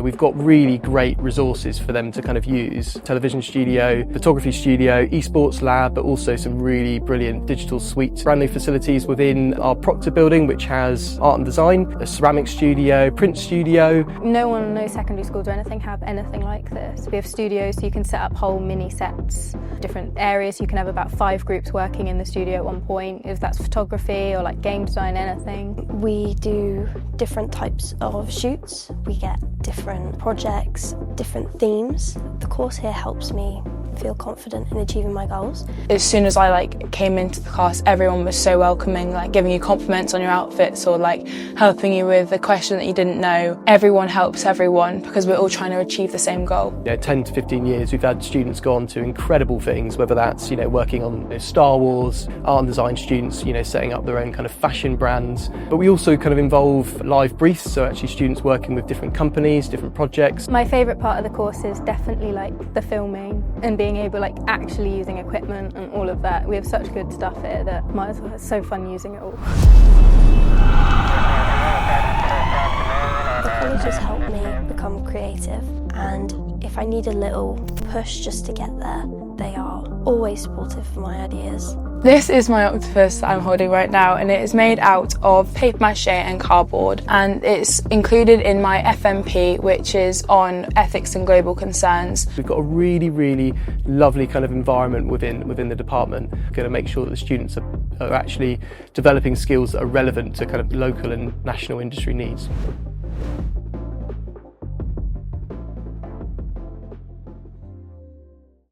we've got really great resources for them to kind of use. Television studio, photography studio, esports lab, but also some really brilliant digital suites. Brand new facilities within our Proctor building, which has art and design, a ceramic studio, print studio. No one, no secondary schools or anything have anything like this. We have studios so you can set up whole mini sets, different areas. You can have about 5 groups working in the studio at one point, if that's photography or like game design, anything. We do different types of shoots. We get different projects, different themes. The course here helps me feel confident in achieving my goals. As soon as I came into the class, everyone was so welcoming, giving you compliments on your outfits or helping you with a question that you didn't know. Everyone helps everyone because we're all trying to achieve the same goal. 10 to 15 years we've had students go on to incredible things, whether that's working on Star Wars, art and design students setting up their own kind of fashion brands, but we also kind of involve live briefs, so actually students working with different companies, different projects. My favourite part of the course is definitely the filming and being able actually using equipment and all of that. We have such good stuff here that might as well, it's so fun using it all. The college has helped me become creative, and if I need a little push just to get there, they are always supportive of my ideas. This is my octopus that I'm holding right now, and it is made out of paper mache and cardboard, and it's included in my FMP, which is on ethics and global concerns. We've got a really, really lovely kind of environment within the department. We're going to make sure that the students are actually developing skills that are relevant to kind of local and national industry needs.